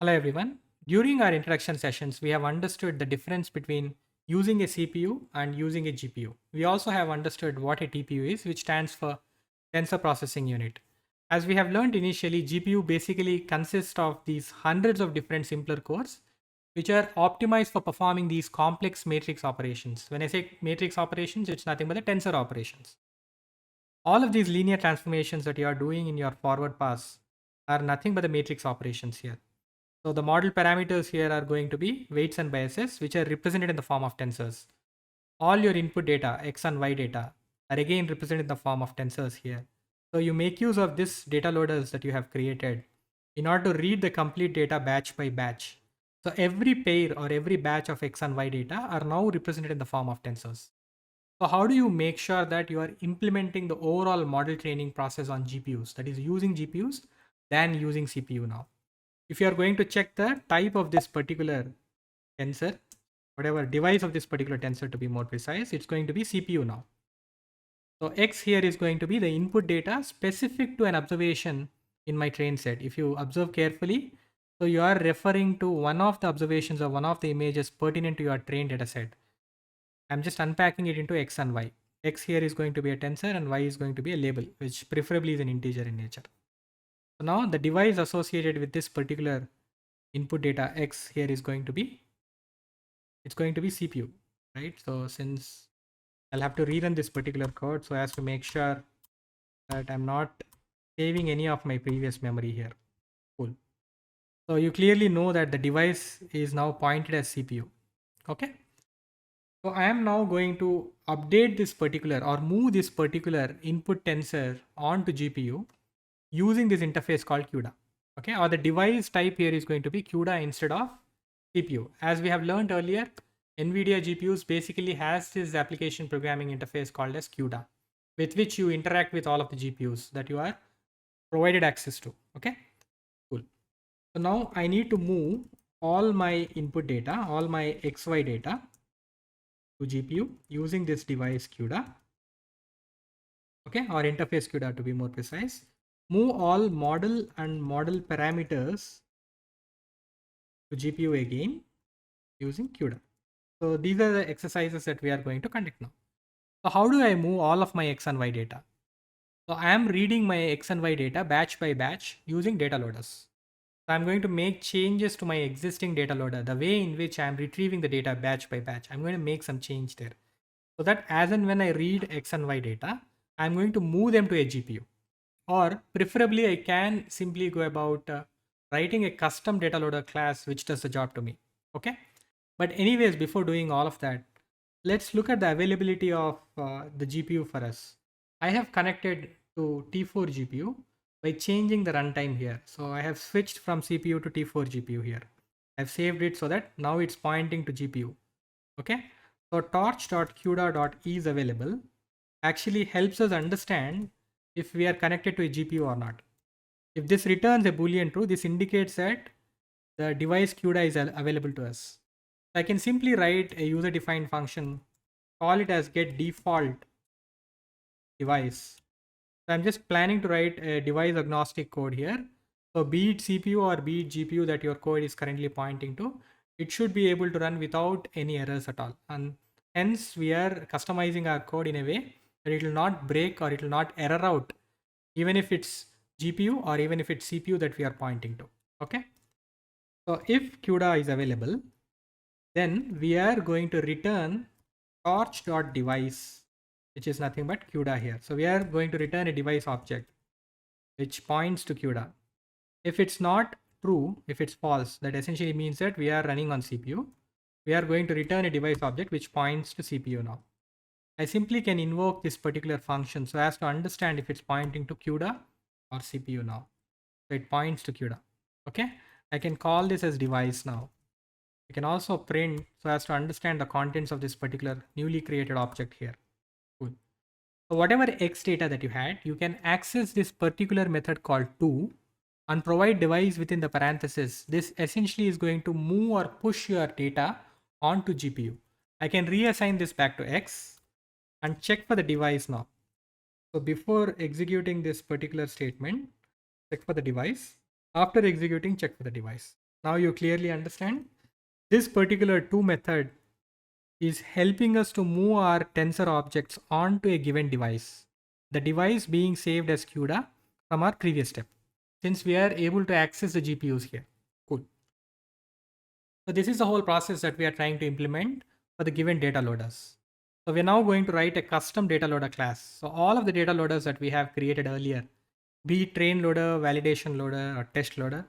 Hello everyone. During our introduction sessions, we have understood the difference between using a CPU and using a GPU. We also have understood what a TPU is, which stands for tensor processing unit. As we have learned initially, GPU basically consists of these hundreds of different simpler cores, which are optimized for performing these complex matrix operations. When I say matrix operations, it's nothing but the tensor operations. All of these linear transformations that you are doing in your forward pass are nothing but the matrix operations here. So the model parameters here are going to be weights and biases, which are represented in the form of tensors. All your input data, X and Y data, are again represented in the form of tensors here. So you make use of this data loaders that you have created in order to read the complete data batch by batch. So every pair or every batch of X and Y data are now represented in the form of tensors. So how do you make sure that you are implementing the overall model training process on GPUs, that is using GPUs than using CPU now? If you are going to check the type of this particular tensor, whatever device of this particular tensor to be more precise, it's going to be CPU now. So X here is going to be the input data specific to an observation in my train set. If you observe carefully, so you are referring to one of the observations or one of the images pertinent to your train data set. I'm just unpacking it into X and Y. X here is going to be a tensor and Y is going to be a label, which preferably is an integer in nature. So now the device associated with this particular input data X here is going to be, it's going to be CPU, right? So since I'll have to rerun this particular code so as to make sure that I'm not saving any of my previous memory here. Cool. So you clearly know that the device is now pointed as CPU. Okay. So I am now going to update this particular or move this particular input tensor onto GPU using this interface called CUDA. Okay. Or the device type here is going to be CUDA instead of CPU. As we have learned earlier, NVIDIA GPUs basically has this application programming interface called as CUDA, with which you interact with all of the GPUs that you are provided access to. Okay, cool. So now I need to move all my input data, all my XY data to GPU using this device CUDA. Okay, or interface CUDA to be more precise. Move all model and model parameters to GPU again using CUDA. So these are the exercises that we are going to conduct now. So how do I move all of my X and Y data? So I am reading my X and Y data batch by batch using data loaders. So I'm going to make changes to my existing data loader, the way in which I'm retrieving the data batch by batch. I'm going to make some change there. So that as and when I read X and Y data, I'm going to move them to a GPU. Or preferably I can simply go about writing a custom data loader class which does the job to me. Okay. But anyways, before doing all of that, let's look at the availability of the GPU for us. I have connected to T4 GPU by changing the runtime here. So I have switched from CPU to T4 GPU here. I've saved it so that now it's pointing to GPU. Okay. So torch.cuda.e is available actually helps us understand if we are connected to a GPU or not. If this returns a Boolean true, this indicates that the device CUDA is available to us. I can simply write a user defined function, call it as get default device. So I'm just planning to write a device agnostic code here. So be it CPU or be it GPU that your code is currently pointing to, it should be able to run without any errors at all. And hence we are customizing our code in a way that it will not break or it will not error out, even if it's GPU or even if it's CPU that we are pointing to. Okay. So if CUDA is available, then we are going to return torch.device, which is nothing but CUDA here. So we are going to return a device object which points to CUDA. If it's not true, if it's false, that essentially means that we are running on CPU. We are going to return a device object which points to CPU now. I simply can invoke this particular function so as to understand if it's pointing to CUDA or CPU now. So it points to CUDA. Okay. I can call this as device now. You can also print so as to understand the contents of this particular newly created object here. Cool. So whatever X data that you had, you can access this particular method called to and provide device within the parenthesis. This essentially is going to move or push your data onto GPU. I can reassign this back to X and check for the device now. So before executing this particular statement, check for the device. After executing, check for the device. Now you clearly understand. This particular to method is helping us to move our tensor objects onto a given device. The device being saved as CUDA from our previous step, since we are able to access the GPUs here. Cool. So this is the whole process that we are trying to implement for the given data loaders. So we're now going to write a custom data loader class. So all of the data loaders that we have created earlier, be it train loader, validation loader, or test loader,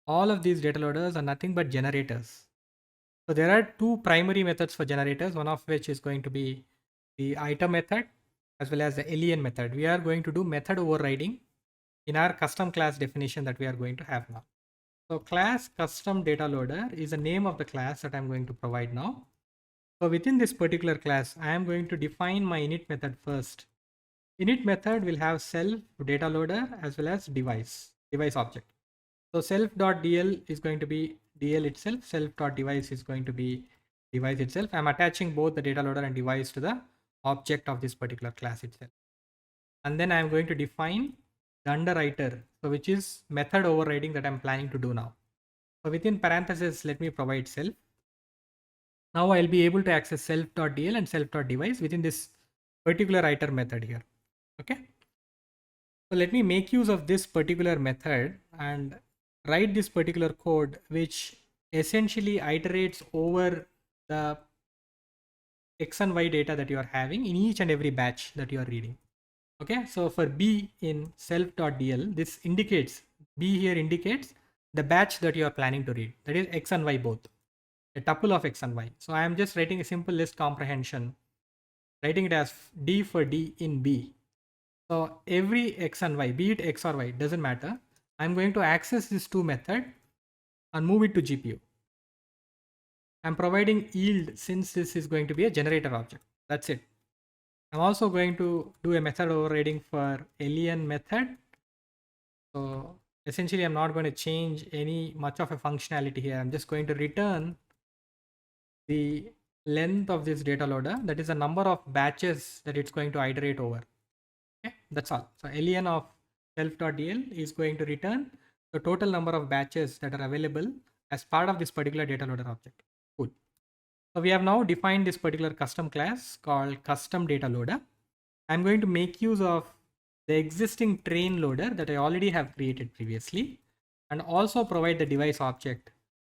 all of these data loaders are nothing but generators. So there are two primary methods for generators, one of which is going to be the item method as well as the alien method. We are going to do method overriding in our custom class definition that we are going to have now. So class custom data loader is the name of the class that I'm going to provide now. So within this particular class, I am going to define my init method first. Init method will have self data loader as well as device object. So self.dl is going to be dl itself, self.device is going to be device itself. I'm attaching both the data loader and device to the object of this particular class itself. And then I'm going to define the underwriter, so which is method overriding that I'm planning to do now. So within parentheses, let me provide self. Now I'll be able to access self.dl and self.device within this particular iter method here. Okay. So let me make use of this particular method and write this particular code, which essentially iterates over the X and Y data that you are having in each and every batch that you are reading. Okay. So for B in self.dl, this indicates, B here indicates the batch that you are planning to read. That is X and Y both. A tuple of X and Y. So I am just writing a simple list comprehension, writing it as D for D in B. So every X and Y, be it X or Y, doesn't matter. I'm going to access this to method and move it to GPU. I'm providing yield since this is going to be a generator object. That's it. I'm also going to do a method overriding for alien method. So essentially, I'm not going to change any much of a functionality here. I'm just going to return the length of this data loader, that is the number of batches that it's going to iterate over. Okay, that's all. So alien of self.dl is going to return the total number of batches that are available as part of this particular data loader object. Cool. So we have now defined this particular custom class called custom data loader. I'm going to make use of the existing train loader that I already have created previously and also provide the device object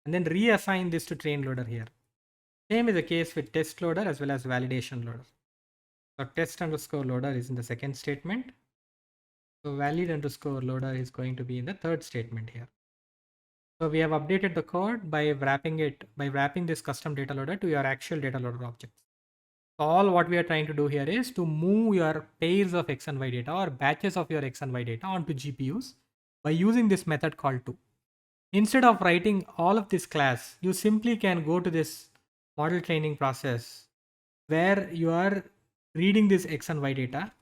and then reassign this to train loader here. Same is the case with test loader as well as validation loader. So test underscore loader is in the second statement. So valid underscore loader is going to be in the third statement here. So we have updated the code by wrapping this custom data loader to your actual data loader objects. So all what we are trying to do here is to move your pairs of X and Y data or batches of your X and Y data onto GPUs by using this method called to. Instead of writing all of this class, you simply can go to this model training process where you are reading this X and Y data.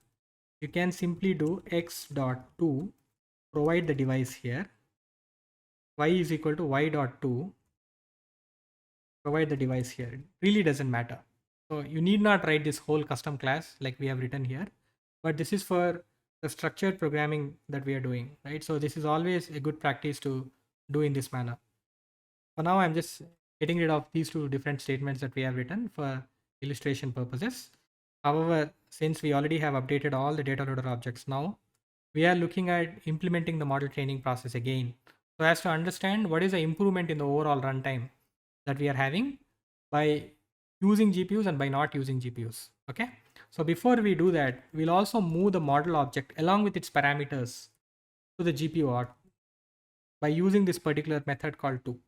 You can simply do x.to, provide the device here, y is equal to y.to, provide the device here. It really doesn't matter. So you need not write this whole custom class like we have written here, but this is for the structured programming that we are doing, right? So this is always a good practice to do in this manner. For now, I'm just getting rid of these two different statements that we have written for illustration purposes. However, since we already have updated all the data loader objects now, we are looking at implementing the model training process again. So as to understand what is the improvement in the overall runtime that we are having by using GPUs and by not using GPUs. Okay. So before we do that, we'll also move the model object along with its parameters to the GPU by using this particular method called to.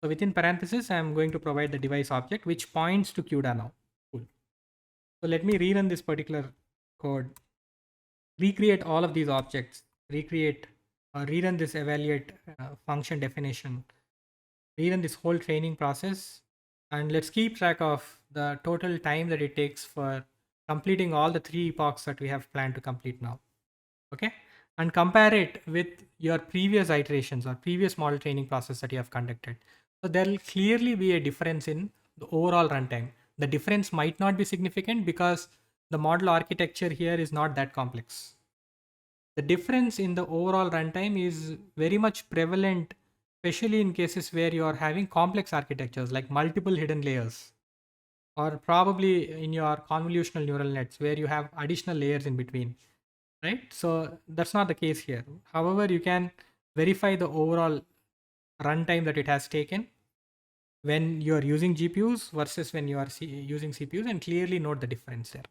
So within parentheses, I'm going to provide the device object which points to CUDA now. Cool. So let me rerun this particular code, recreate all of these objects, rerun this evaluate function definition, rerun this whole training process, and let's keep track of the total time that it takes for completing all the 3 epochs that we have planned to complete now. Okay. And compare it with your previous iterations or previous model training process that you have conducted. So there will clearly be a difference in the overall runtime. The difference might not be significant because the model architecture here is not that complex. The difference in the overall runtime is very much prevalent especially in cases where you are having complex architectures like multiple hidden layers, or probably in your convolutional neural nets where you have additional layers in between, right? So that's not the case here. However, you can verify the overall runtime that it has taken when you are using GPUs versus when you are using CPUs, and clearly note the difference there.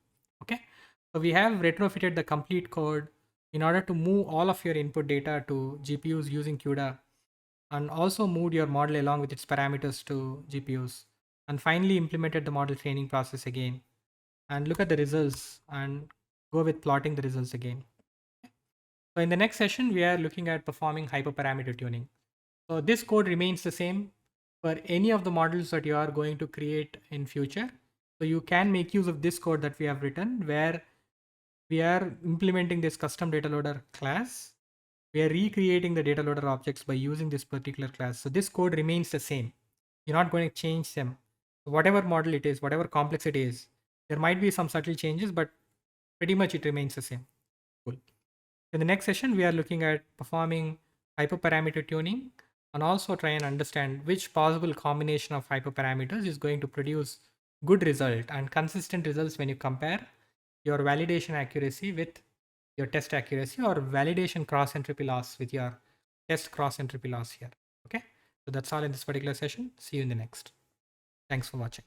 Okay, so we have retrofitted the complete code in order to move all of your input data to GPUs using CUDA, and also moved your model along with its parameters to GPUs, and finally implemented the model training process again, and look at the results and go with plotting the results again. So in the next session, we are looking at performing hyperparameter tuning. So this code remains the same for any of the models that you are going to create in future. So you can make use of this code that we have written, where we are implementing this custom data loader class. We are recreating the data loader objects by using this particular class. So this code remains the same. You're not going to change them. Whatever model it is, whatever complex it is, there might be some subtle changes, but pretty much it remains the same. Cool. In the next session, we are looking at performing hyperparameter tuning and also try and understand which possible combination of hyperparameters is going to produce good result and consistent results when you compare your validation accuracy with your test accuracy, or validation cross entropy loss with your test cross entropy loss here. Okay, so that's all in this particular session. See you in the next. Thanks for watching.